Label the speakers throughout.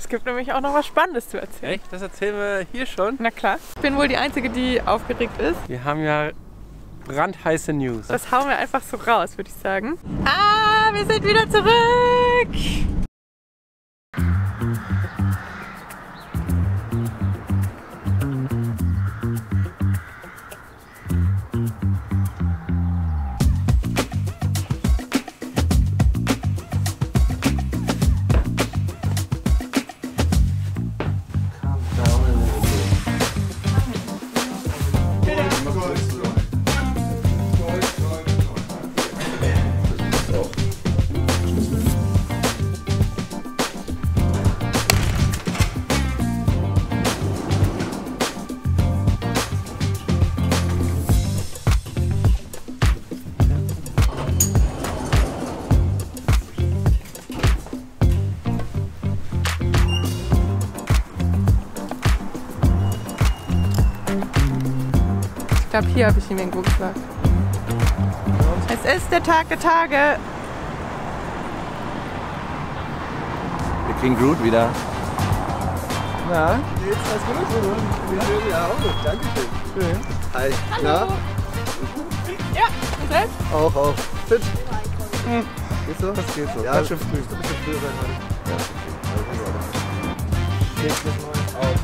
Speaker 1: gibt nämlich auch noch was Spannendes zu erzählen.
Speaker 2: Echt? Das erzählen wir hier schon?
Speaker 1: Na klar. Ich bin wohl die Einzige, die aufgeregt ist.
Speaker 2: Wir haben ja brandheiße News.
Speaker 1: Das hauen wir einfach so raus, würde ich sagen. Ah, wir sind wieder zurück! Ich glaube, hier habe ich ihm irgendwo gesagt. Es ist der Tag der Tage.
Speaker 2: Wir kriegen Groot wieder.
Speaker 3: Na, geht's alles gut? Ja, auch. Dankeschön. Schön. Hi.
Speaker 1: Hallo.
Speaker 3: Na?
Speaker 1: Ja, und selbst?
Speaker 3: Auch. Fit?
Speaker 1: Hm.
Speaker 3: Geht's so?
Speaker 2: Das geht so.
Speaker 3: Ja, schon früh. Du bist früh sein heute. Ja, okay. Geht's mit neues Auto?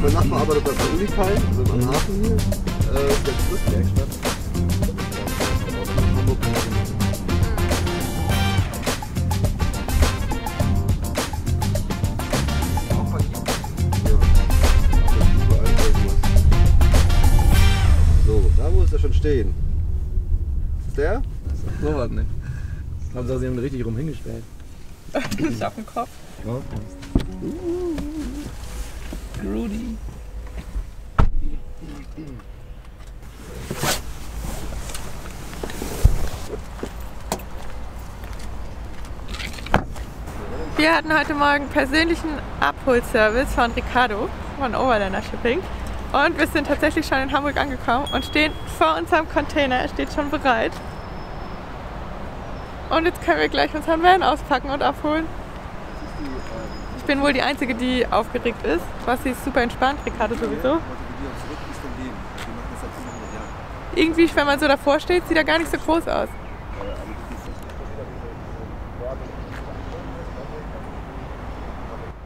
Speaker 3: Mein Nachbar arbeitet bei Unikai, also am Hafen hier, der Flusswerkstatt. Hamburg. So, da muss er schon stehen. Ist der?
Speaker 4: So was nicht. Hauptsache sie haben richtig rum hingestellt.
Speaker 1: Ich auf den Kopf.
Speaker 4: Ja.
Speaker 1: Rudy. Wir hatten heute Morgen persönlichen Abholservice von Ricardo von Overlander Shipping und wir sind tatsächlich schon in Hamburg angekommen und stehen vor unserem Container. Er steht schon bereit. Und jetzt können wir gleich unseren Van auspacken und abholen. Ich bin wohl die Einzige, die aufgeregt ist. Basti ist super entspannt, Ricardo sowieso. Irgendwie, wenn man so davor steht, sieht er gar nicht so groß aus.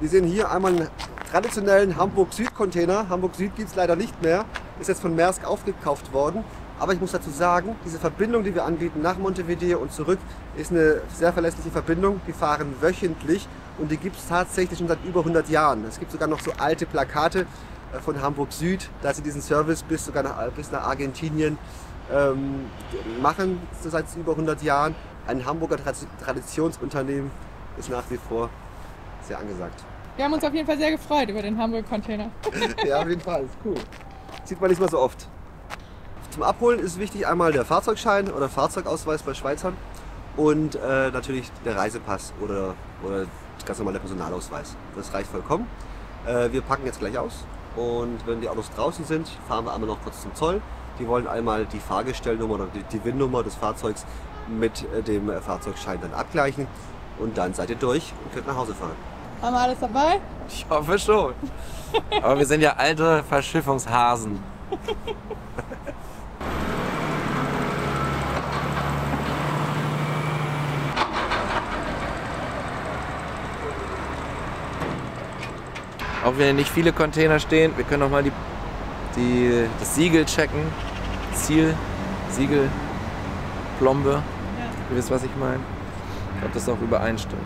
Speaker 3: Wir sehen hier einmal einen traditionellen Hamburg-Süd-Container. Hamburg Süd gibt es leider nicht mehr. Ist jetzt von Maersk aufgekauft worden. Aber ich muss dazu sagen, diese Verbindung, die wir anbieten nach Montevideo und zurück, ist eine sehr verlässliche Verbindung. Die fahren wöchentlich und die gibt es tatsächlich schon seit über 100 Jahren. Es gibt sogar noch so alte Plakate von Hamburg Süd, dass sie diesen Service bis nach Argentinien machen, seit über 100 Jahren. Ein Hamburger Traditionsunternehmen ist nach wie vor sehr angesagt.
Speaker 1: Wir haben uns auf jeden Fall sehr gefreut über den Hamburg-Container.
Speaker 3: Ja, auf jeden Fall, ist cool. Sieht man nicht mal so oft. Zum Abholen ist wichtig einmal der Fahrzeugschein oder Fahrzeugausweis bei Schweizern und natürlich der Reisepass oder ganz normal der Personalausweis. Das reicht vollkommen. Wir packen jetzt gleich aus und wenn die Autos draußen sind, fahren wir einmal noch kurz zum Zoll. Die wollen einmal die Fahrgestellnummer oder die VIN-Nummer des Fahrzeugs mit dem Fahrzeugschein dann abgleichen und dann seid ihr durch und könnt nach Hause fahren.
Speaker 1: Haben wir alles dabei?
Speaker 2: Ich hoffe schon. Aber wir sind ja alte Verschiffungshasen. Auch wenn nicht viele Container stehen, wir können noch mal das Siegel checken. Ziel, Siegel, Plombe. Ja. Ihr wisst, was ich meine? Ob das auch übereinstimmt.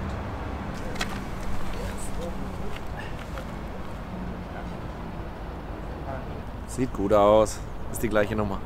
Speaker 2: Sieht gut aus. Ist die gleiche Nummer.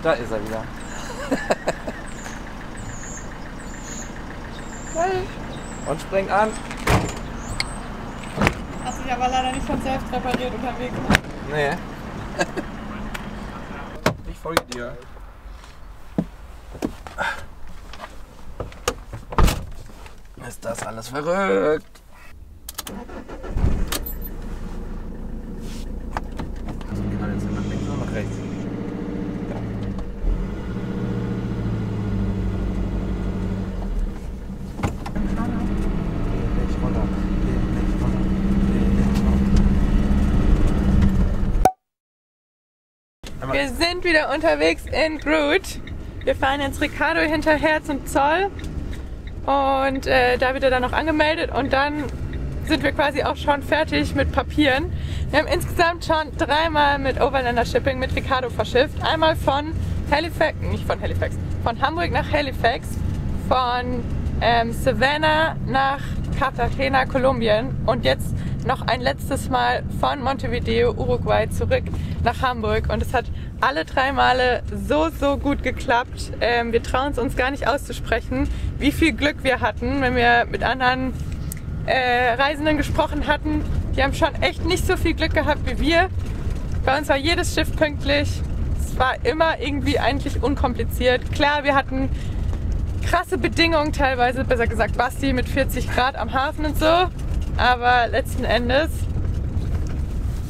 Speaker 2: Da ist er wieder.
Speaker 1: Geil.
Speaker 2: Und spring an.
Speaker 1: Hat sich aber leider nicht von selbst repariert unterwegs.
Speaker 2: Nee. Ich folge dir. Ist das alles verrückt? Also wir können jetzt nach links oder nach rechts?
Speaker 1: Wir sind wieder unterwegs in Groot. Wir fahren jetzt Ricardo hinterher zum Zoll und da wird er dann noch angemeldet und dann sind wir quasi auch schon fertig mit Papieren. Wir haben insgesamt schon 3-mal mit Overlander Shipping mit Ricardo verschifft. Einmal von Halifax, nicht von Halifax, von Hamburg nach Halifax, von Savannah nach Cartagena, Kolumbien und jetzt noch ein letztes Mal von Montevideo, Uruguay zurück nach Hamburg und es hat alle 3 Male so gut geklappt. Wir trauen es uns gar nicht auszusprechen, wie viel Glück wir hatten, wenn wir mit anderen Reisenden gesprochen hatten. Die haben schon echt nicht so viel Glück gehabt wie wir. Bei uns war jedes Schiff pünktlich. Es war immer irgendwie eigentlich unkompliziert. Klar, wir hatten krasse Bedingungen teilweise, besser gesagt Basti mit 40 Grad am Hafen und so. Aber letzten Endes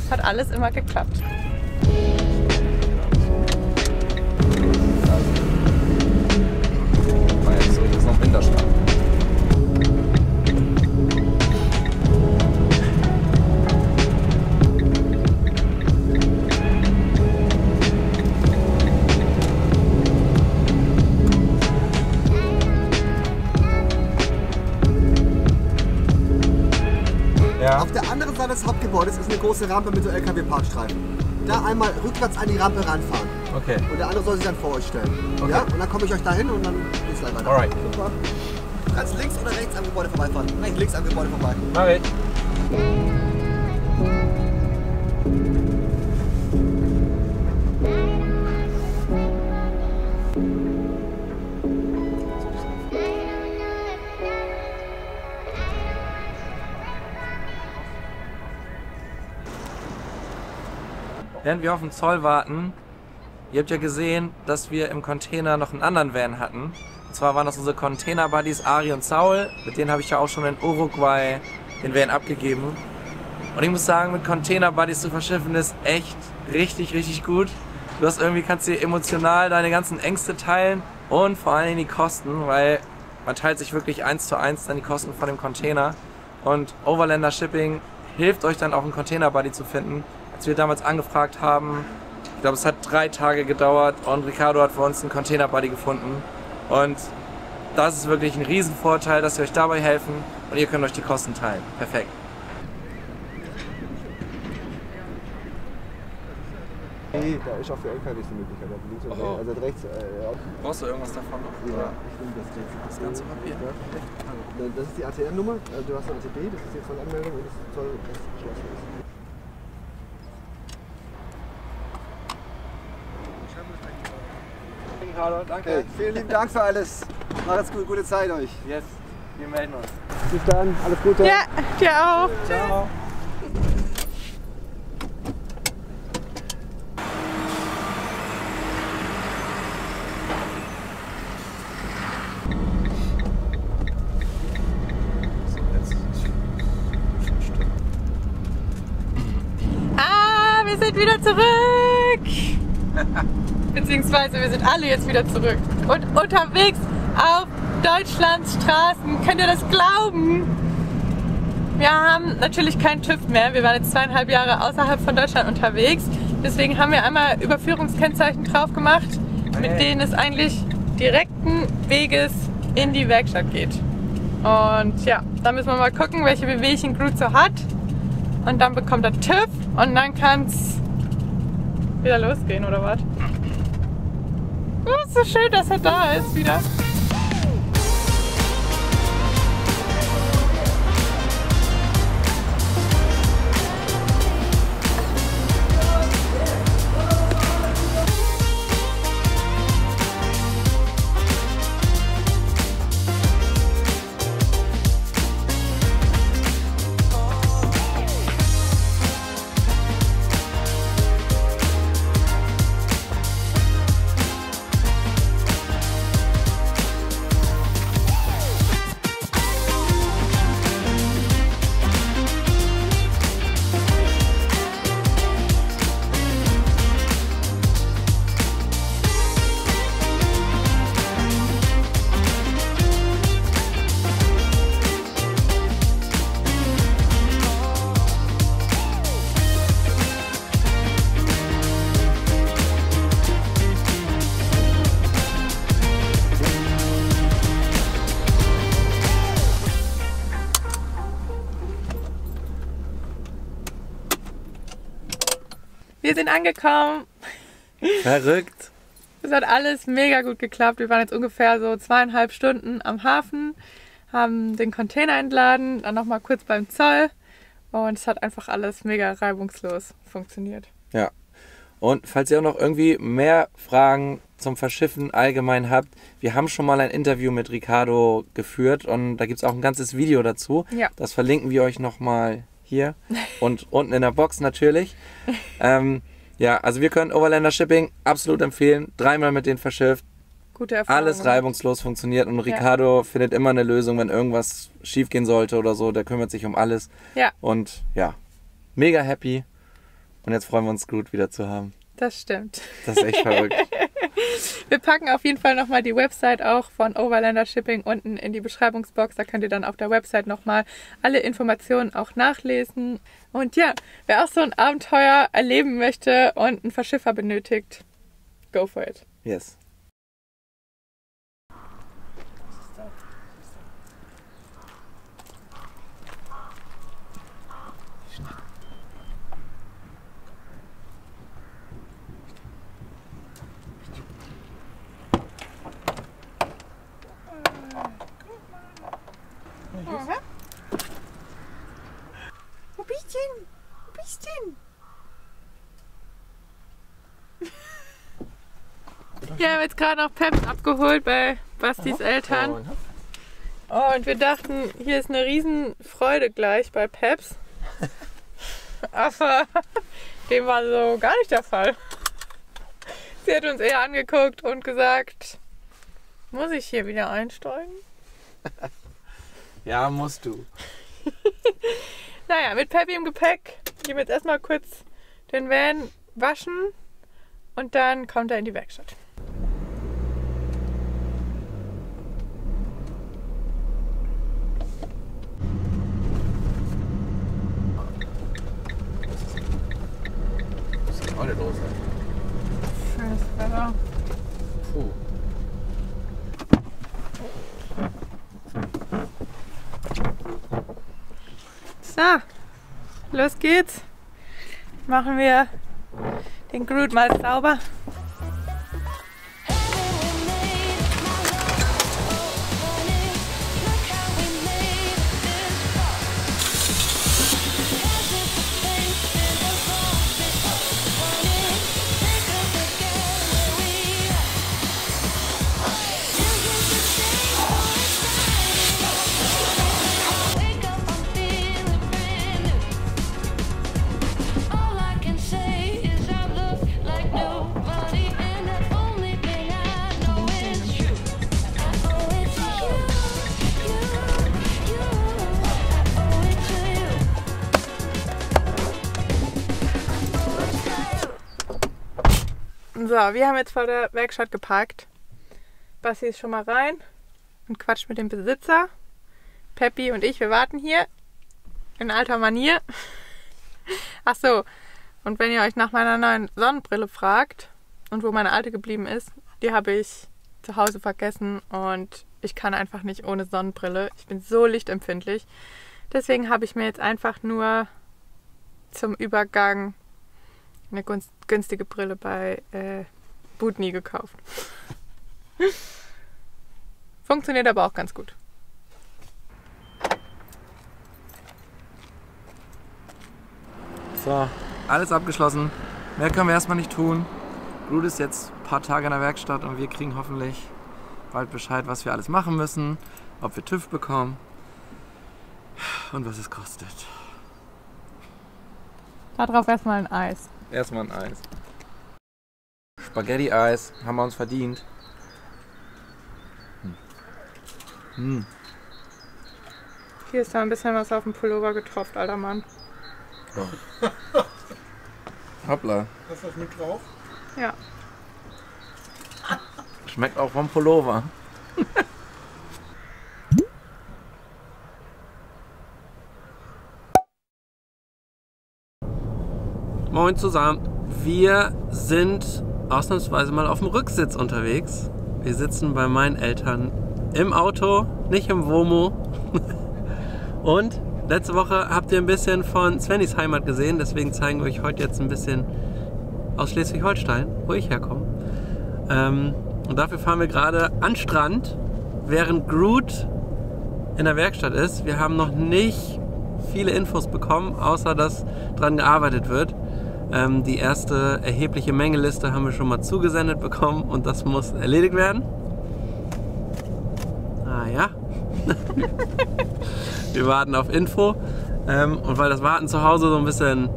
Speaker 1: hat alles immer geklappt.
Speaker 2: Jetzt zurück ist noch Winterschlag.
Speaker 3: Auf der anderen Seite des Hauptgebäudes ist eine große Rampe mit so LKW-Parkstreifen. Da einmal rückwärts an die Rampe ranfahren.
Speaker 2: Okay.
Speaker 3: Und der andere soll sich dann vor euch stellen.
Speaker 2: Okay.
Speaker 3: Ja? Und dann komme ich euch dahin und dann geht's gleich weiter.
Speaker 2: Alright.
Speaker 3: Super. Du kannst links oder rechts am Gebäude vorbeifahren. Nein, links am Gebäude vorbei.
Speaker 2: Mach ich. Während wir auf den Zoll warten, ihr habt ja gesehen, dass wir im Container noch einen anderen Van hatten. Und zwar waren das unsere Container-Buddies Ari und Saul. Mit denen habe ich ja auch schon in Uruguay den Van abgegeben. Und ich muss sagen, mit Container-Buddies zu verschiffen ist echt richtig gut. Du hast irgendwie, kannst dir emotional deine ganzen Ängste teilen und vor allen Dingen die Kosten, weil man teilt sich wirklich 1:1 dann die Kosten von dem Container. Und Overlander Shipping hilft euch dann auch einen Container-Buddy zu finden. Als wir damals angefragt haben, ich glaube es hat 3 Tage gedauert und Ricardo hat für uns einen Container-Buddy gefunden. Und das ist wirklich ein Riesenvorteil, dass wir euch dabei helfen und ihr könnt euch die Kosten teilen. Perfekt.
Speaker 3: Nee, da ist auch für LKWs die Möglichkeit. Links und rechts. Also rechts.
Speaker 2: Brauchst du irgendwas davon noch?
Speaker 3: Ja, ich finde das
Speaker 2: ganze Papier?
Speaker 3: Ja. Das ist die ATM-Nummer. Also du hast eine ATB, das ist die Zollanmeldung und das Zoll, das geschlossen ist.
Speaker 2: Ricardo, danke.
Speaker 3: Hey, vielen lieben Dank für alles. Macht's gut, gute Zeit euch.
Speaker 2: Yes, wir melden uns.
Speaker 3: Bis dann, alles Gute.
Speaker 1: Ja, dir auch.
Speaker 2: Ciao.
Speaker 1: Wir sind wieder zurück! Beziehungsweise wir sind alle jetzt wieder zurück. Und unterwegs auf Deutschlands Straßen. Könnt ihr das glauben? Wir haben natürlich keinen TÜV mehr. Wir waren jetzt 2,5 Jahre außerhalb von Deutschland unterwegs. Deswegen haben wir einmal Überführungskennzeichen drauf gemacht, mit denen es eigentlich direkten Weges in die Werkstatt geht. Und ja, da müssen wir mal gucken, welche Wehwehchen Groot so hat. Und dann bekommt er TÜV und dann kann es wieder losgehen, oder was? Oh, ist so schön, dass er da ist wieder. sind angekommen.
Speaker 2: Verrückt.
Speaker 1: Es hat alles mega gut geklappt. Wir waren jetzt ungefähr so 2,5 Stunden am Hafen, haben den Container entladen, dann nochmal kurz beim Zoll und es hat einfach alles mega reibungslos funktioniert.
Speaker 2: Ja. Und falls ihr auch noch irgendwie mehr Fragen zum Verschiffen allgemein habt, wir haben schon mal ein Interview mit Ricardo geführt und da gibt es auch ein ganzes Video dazu.
Speaker 1: Ja.
Speaker 2: Das verlinken wir euch nochmal hier und unten in der Box natürlich. Ja, also wir können Overlander Shipping absolut empfehlen. 3-mal mit denen verschifft.
Speaker 1: Gute Erfahrung.
Speaker 2: Alles reibungslos funktioniert und Ricardo findet immer eine Lösung, wenn irgendwas schief gehen sollte oder so. Der kümmert sich um alles.
Speaker 1: Ja.
Speaker 2: Und ja, mega happy. Und jetzt freuen wir uns, Groot wieder zu haben.
Speaker 1: Das stimmt.
Speaker 2: Das ist echt verrückt.
Speaker 1: Wir packen auf jeden Fall nochmal die Website auch von Overlander Shipping unten in die Beschreibungsbox. Da könnt ihr dann auf der Website nochmal alle Informationen auch nachlesen. Und ja, wer auch so ein Abenteuer erleben möchte und einen Verschiffer benötigt, go for it.
Speaker 2: Yes.
Speaker 1: Wo bist du denn? Wo bist du denn? Wir haben jetzt gerade noch Peps abgeholt bei Bastis Eltern. Und wir dachten, hier ist eine Riesenfreude gleich bei Peps. Aber dem war so gar nicht der Fall. Sie hat uns eher angeguckt und gesagt, muss ich hier wieder einsteigen?
Speaker 2: Ja, musst du.
Speaker 1: Naja, mit Peppi im Gepäck gehen wir jetzt erstmal kurz den Van waschen und dann kommt er in die Werkstatt.
Speaker 2: Was ist denn heute los?
Speaker 1: Schönes Wetter.
Speaker 2: Puh.
Speaker 1: So, los geht's. Machen wir den Groot mal sauber. So, wir haben jetzt vor der Werkstatt geparkt. Basti ist schon mal rein und quatscht mit dem Besitzer. Peppi und ich, wir warten hier in alter Manier. Ach so, und wenn ihr euch nach meiner neuen Sonnenbrille fragt und wo meine alte geblieben ist, die habe ich zu Hause vergessen und ich kann einfach nicht ohne Sonnenbrille. Ich bin so lichtempfindlich. Deswegen habe ich mir jetzt einfach nur zum Übergang eine günstige Brille bei Budni gekauft. Funktioniert aber auch ganz gut.
Speaker 2: So, alles abgeschlossen. Mehr können wir erstmal nicht tun. Groot ist jetzt ein paar Tage in der Werkstatt und wir kriegen hoffentlich bald Bescheid, was wir alles machen müssen, ob wir TÜV bekommen und was es kostet.
Speaker 1: Darauf erstmal ein Eis.
Speaker 2: Erstmal ein Eis. Spaghetti-Eis haben wir uns verdient.
Speaker 1: Hier ist da ein bisschen was auf dem Pullover getropft, alter Mann.
Speaker 2: Oh. Hoppla.
Speaker 5: Hast du das mit drauf?
Speaker 1: Ja.
Speaker 2: Schmeckt auch vom Pullover. Moin zusammen. Wir sind ausnahmsweise mal auf dem Rücksitz unterwegs. Wir sitzen bei meinen Eltern im Auto, nicht im Womo. Und letzte Woche habt ihr ein bisschen von Svennys Heimat gesehen, deswegen zeigen wir euch heute jetzt ein bisschen
Speaker 5: aus Schleswig-Holstein, wo ich herkomme. Und dafür fahren wir gerade an Strand, während Groot in der Werkstatt ist. Wir haben noch nicht viele Infos bekommen, außer dass dran gearbeitet wird. Die erste erhebliche Mengeliste haben wir schon mal zugesendet bekommen und das muss erledigt werden. Ah ja. Wir warten auf Info. Und weil das Warten zu Hause so ein bisschen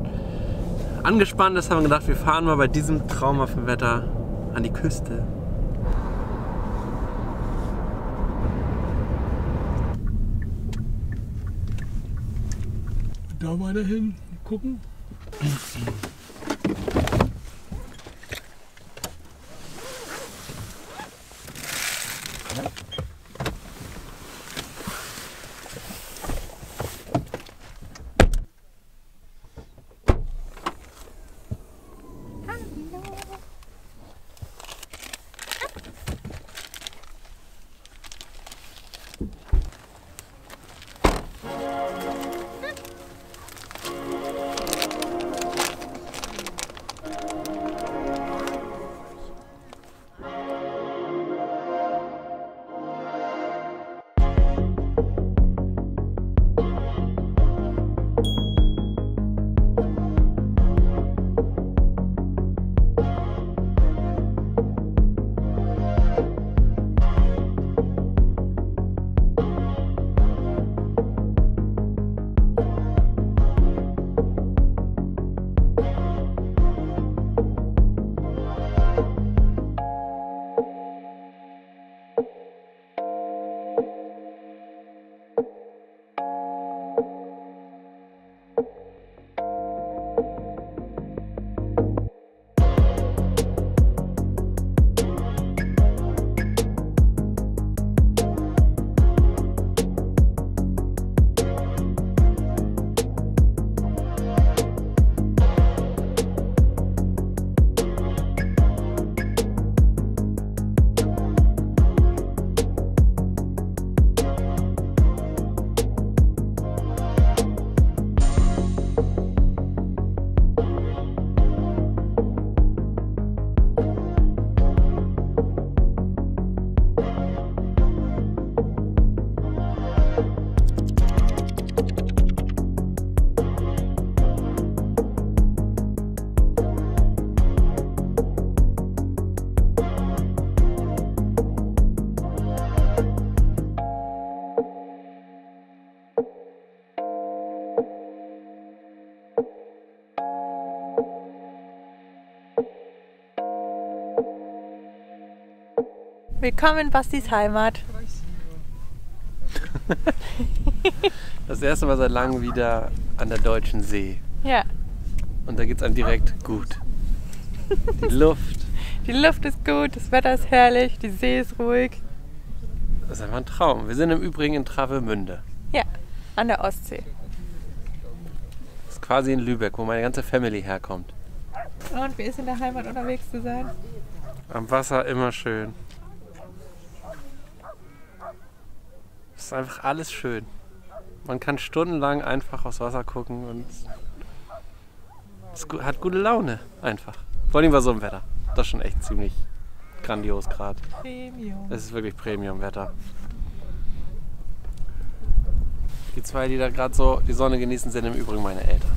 Speaker 5: angespannt ist, haben wir gedacht, wir fahren mal bei diesem traumhaften Wetter an die Küste.
Speaker 4: Da mal dahin gucken.
Speaker 1: Willkommen in Bastis Heimat.
Speaker 5: Das erste Mal seit langem wieder an der Deutschen See.
Speaker 1: Ja.
Speaker 5: Und da geht es einem direkt gut. Die Luft.
Speaker 1: Die Luft ist gut, das Wetter ist herrlich, die See ist ruhig.
Speaker 5: Das ist einfach ein Traum. Wir sind im Übrigen in Travemünde.
Speaker 1: Ja, an der Ostsee.
Speaker 5: Das ist quasi in Lübeck, wo meine ganze Family herkommt.
Speaker 1: Und wie ist in der Heimat unterwegs zu sein?
Speaker 5: Am Wasser immer schön. Es ist einfach alles schön. Man kann stundenlang einfach aufs Wasser gucken und es hat gute Laune einfach. Vor allem bei so einem Wetter. Das ist schon echt ziemlich grandios gerade.
Speaker 1: Premium.
Speaker 5: Es ist wirklich Premium-Wetter. Die zwei, die da gerade so die Sonne genießen, sind im Übrigen meine Eltern.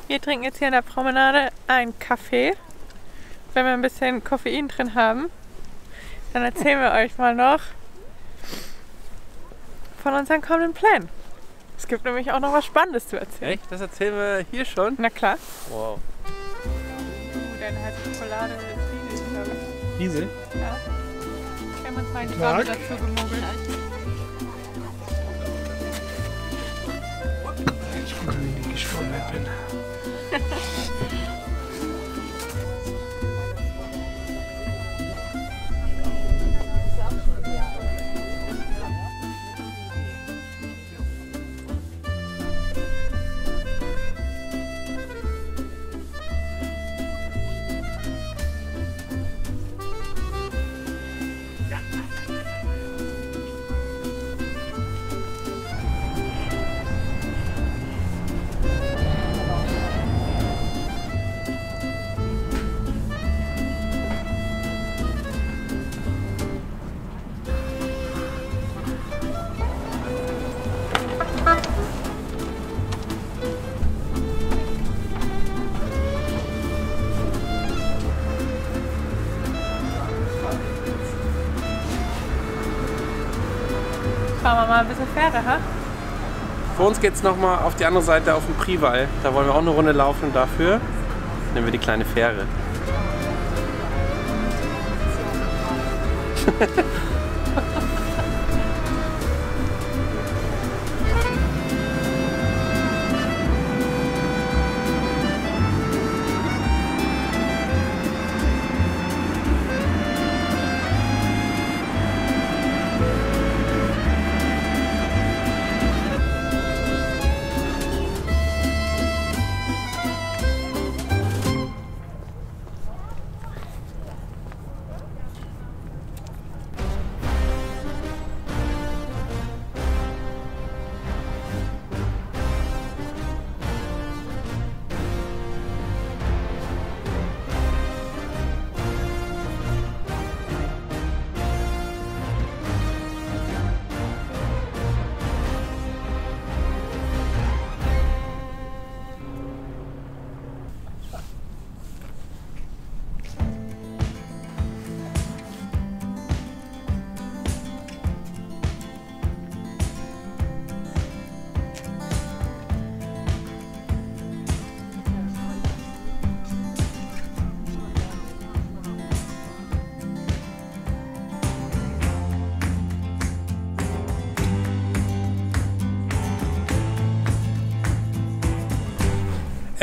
Speaker 1: Wir trinken jetzt hier in der Promenade einen Kaffee. Wenn wir ein bisschen Koffein drin haben, dann erzählen wir euch mal noch von unseren kommenden Plänen. Es gibt nämlich auch noch was Spannendes zu erzählen.
Speaker 5: Echt? Das erzählen wir hier schon?
Speaker 1: Na klar.
Speaker 5: Wow.
Speaker 1: Deine heiße Schokolade ist riesig, glaube ich.
Speaker 5: Riesig?
Speaker 1: Ja. Wir haben uns mal einen Traum dazu gemogelt.
Speaker 4: Ich gucke, wie ich geschwommen bin.
Speaker 1: Fahren wir mal ein bisschen Fähre, ha?
Speaker 5: Für uns geht es nochmal auf die andere Seite auf den Priwall. Da wollen wir auch eine Runde laufen und dafür nehmen wir die kleine Fähre.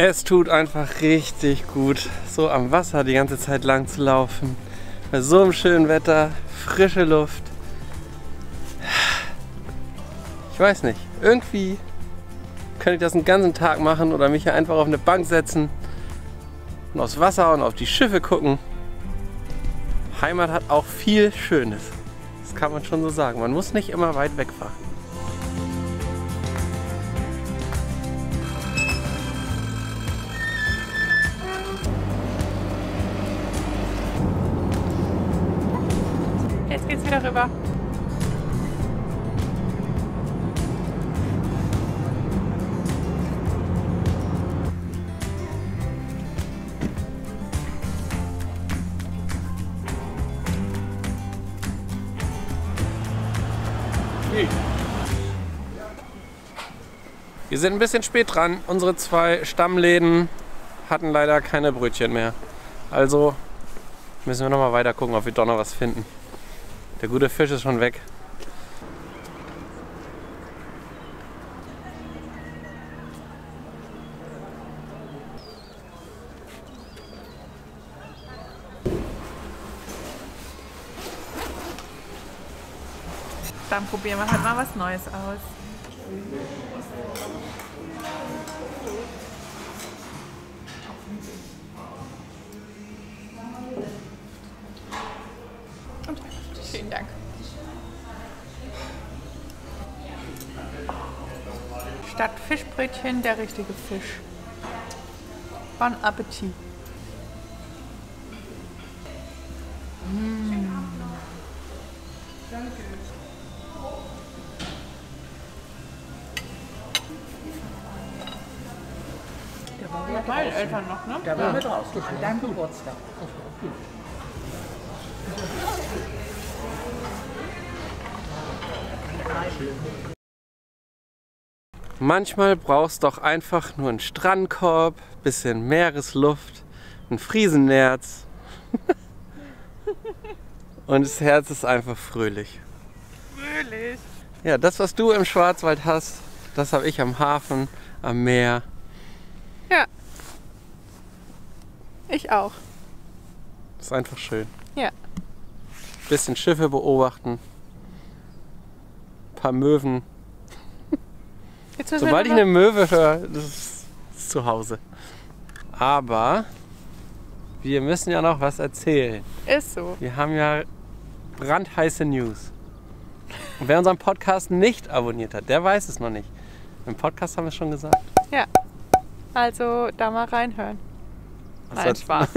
Speaker 5: Es tut einfach richtig gut, so am Wasser die ganze Zeit lang zu laufen. Bei so einem schönen Wetter, frische Luft. Ich weiß nicht, irgendwie könnte ich das einen ganzen Tag machen oder mich hier einfach auf eine Bank setzen und aufs Wasser und auf die Schiffe gucken. Heimat hat auch viel Schönes. Das kann man schon so sagen. Man muss nicht immer weit wegfahren.
Speaker 1: Jetzt geht's wieder rüber.
Speaker 5: Wir sind ein bisschen spät dran. Unsere 2 Stammläden hatten leider keine Brötchen mehr. Also müssen wir noch mal weiter gucken, ob wir doch noch was finden. Der gute Fisch ist schon weg.
Speaker 1: Dann probieren wir halt mal was Neues aus. Vielen Dank. Statt Fischbrötchen der richtige Fisch. Bon Appetit. Der war mit meinen Eltern noch, ne?
Speaker 6: Der war mit rausgeschnitten. An deinem Geburtstag.
Speaker 5: Manchmal brauchst du doch einfach nur einen Strandkorb, bisschen Meeresluft, ein Friesennerz und das Herz ist einfach fröhlich.
Speaker 1: Fröhlich.
Speaker 5: Ja, das, was du im Schwarzwald hast, das habe ich am Hafen, am Meer.
Speaker 1: Ja. Ich auch.
Speaker 5: Das ist einfach schön.
Speaker 1: Ja.
Speaker 5: Bisschen Schiffe beobachten, ein paar Möwen.
Speaker 1: Jetzt müssen
Speaker 5: Sobald ich
Speaker 1: wir
Speaker 5: eine Möwe höre, das ist zu Hause. Aber wir müssen ja noch was erzählen.
Speaker 1: Ist so.
Speaker 5: Wir haben ja brandheiße News. Und wer unseren Podcast nicht abonniert hat, der weiß es noch nicht. Im Podcast haben wir es schon gesagt.
Speaker 1: Ja. Also da mal reinhören.
Speaker 5: Was
Speaker 1: Nein,
Speaker 5: hat-
Speaker 1: Spaß.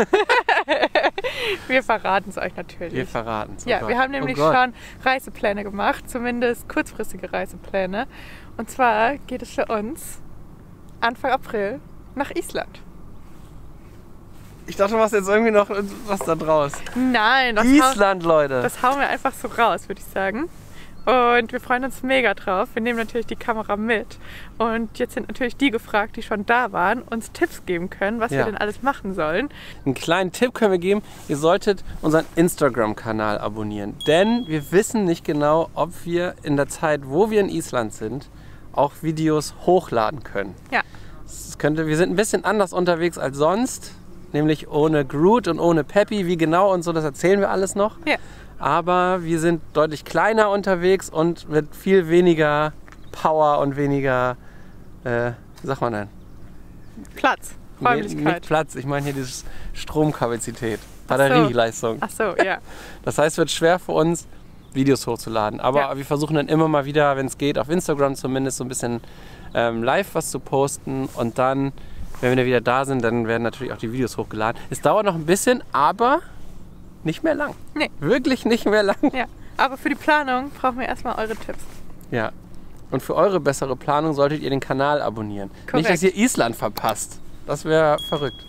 Speaker 1: Wir verraten es euch natürlich.
Speaker 5: Wir verraten es.
Speaker 1: Ja, wir haben nämlich schon Reisepläne gemacht, zumindest kurzfristige Reisepläne. Und zwar geht es für uns Anfang April nach Island.
Speaker 5: Ich dachte, du machst jetzt irgendwie noch was da draus.
Speaker 1: Nein,
Speaker 5: Island, Leute.
Speaker 1: das hauen wir einfach so raus, würde ich sagen. Und wir freuen uns mega drauf. Wir nehmen natürlich die Kamera mit. Und jetzt sind natürlich die gefragt, die schon da waren, uns Tipps geben können, was wir denn alles machen sollen.
Speaker 5: Einen kleinen Tipp können wir geben. Ihr solltet unseren Instagram-Kanal abonnieren. Denn wir wissen nicht genau, ob wir in der Zeit, wo wir in Island sind, auch Videos hochladen können.
Speaker 1: Ja.
Speaker 5: Wir sind ein bisschen anders unterwegs als sonst. Nämlich ohne Groot und ohne Peppy. Wie genau und so, das erzählen wir alles noch.
Speaker 1: Ja.
Speaker 5: Aber wir sind deutlich kleiner unterwegs und mit viel weniger Power und weniger, wie sagt man denn?
Speaker 1: Platz, Räumlichkeit.
Speaker 5: Nicht Platz, ich meine hier diese Stromkapazität, Batterieleistung.
Speaker 1: Ach so, ja.
Speaker 5: Das heißt, es wird schwer für uns, Videos hochzuladen. Aber wir versuchen dann immer mal wieder, wenn es geht, auf Instagram zumindest so ein bisschen live was zu posten. Und dann, wenn wir wieder da sind, dann werden natürlich auch die Videos hochgeladen. Es dauert noch ein bisschen, aber nicht mehr lang.
Speaker 1: Nee.
Speaker 5: Wirklich nicht mehr lang.
Speaker 1: Ja, aber für die Planung brauchen wir erstmal eure Tipps.
Speaker 5: Ja. Und für eure bessere Planung solltet ihr den Kanal abonnieren.
Speaker 1: Korrekt.
Speaker 5: Nicht, dass ihr Island verpasst. Das wäre verrückt.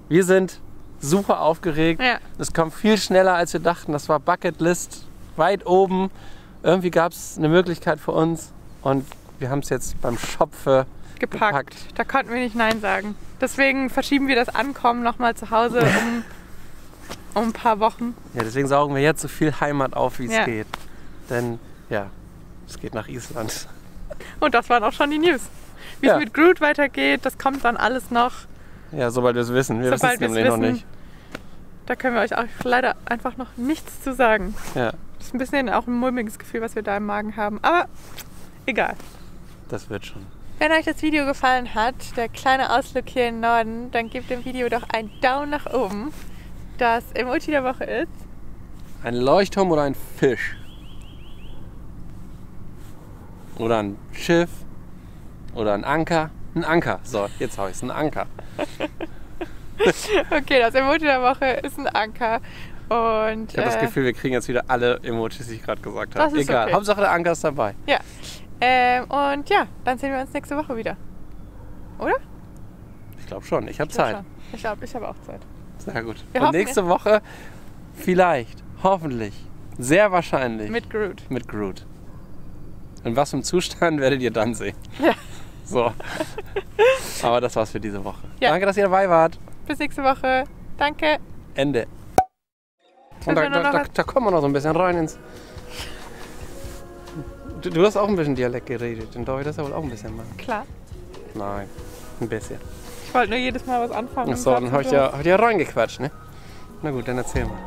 Speaker 5: Wir sind super aufgeregt.
Speaker 1: Ja.
Speaker 5: Es kam viel schneller, als wir dachten. Das war Bucketlist weit oben. Irgendwie gab es eine Möglichkeit für uns. Und wir haben es jetzt beim Schopfe gepackt.
Speaker 1: Da konnten wir nicht Nein sagen. Deswegen verschieben wir das Ankommen nochmal zu Hause um ein paar Wochen.
Speaker 5: Ja, deswegen saugen wir jetzt so viel Heimat auf, wie es
Speaker 1: Ja.
Speaker 5: geht. Denn ja, es geht nach Island.
Speaker 1: Und das waren auch schon die News. Wie es mit Groot weitergeht, das kommt dann alles noch.
Speaker 5: Ja, sobald wir es wissen. Wir wissen es
Speaker 1: Sobald wir es
Speaker 5: nämlich noch
Speaker 1: wissen.
Speaker 5: nicht.
Speaker 1: Da können wir euch auch leider einfach noch nichts zu sagen.
Speaker 5: Ja,
Speaker 1: Das ist ein bisschen auch ein mulmiges Gefühl, was wir da im Magen haben. Aber egal.
Speaker 5: das wird schon.
Speaker 1: Wenn euch das Video gefallen hat, der kleine Ausflug hier im Norden, dann gebt dem Video doch einen Daumen nach oben. Das Emoji der Woche ist...
Speaker 5: Ein Leuchtturm oder ein Fisch? Oder ein Schiff? Oder ein Anker? Ein Anker. So, jetzt habe ich es. Ein Anker.
Speaker 1: Okay, das Emoji der Woche ist ein Anker. Und
Speaker 5: Ich habe das Gefühl, wir kriegen jetzt wieder alle Emojis, die ich gerade gesagt habe.
Speaker 1: Das ist
Speaker 5: Egal.
Speaker 1: okay.
Speaker 5: Hauptsache der Anker ist dabei.
Speaker 1: ja. Und ja, dann sehen wir uns nächste Woche wieder. Oder?
Speaker 5: Ich glaube schon. Ich habe
Speaker 1: Ich glaub
Speaker 5: Zeit.
Speaker 1: schon. Ich glaube, ich habe auch Zeit.
Speaker 5: Sehr gut.
Speaker 1: Wir
Speaker 5: Und
Speaker 1: hoffen,
Speaker 5: nächste Woche vielleicht, hoffentlich, sehr wahrscheinlich
Speaker 1: Mit Groot.
Speaker 5: mit Groot. In was für einem Zustand werdet ihr dann sehen.
Speaker 1: Ja.
Speaker 5: So. Aber das war's für diese Woche.
Speaker 1: Ja.
Speaker 5: Danke, dass ihr dabei wart.
Speaker 1: Bis nächste Woche. Danke.
Speaker 5: Ende. Und
Speaker 1: Müssen wir nur noch
Speaker 5: da kommen wir noch so ein bisschen rein ins... Du hast auch ein bisschen Dialekt geredet. Dann darf ich das ja wohl auch ein bisschen machen.
Speaker 1: Klar.
Speaker 5: Nein, ein bisschen.
Speaker 1: Ich wollte nur jedes Mal was anfangen.
Speaker 5: Achso, dann hab ich ja reingequatscht, ne? Na gut, dann erzähl mal.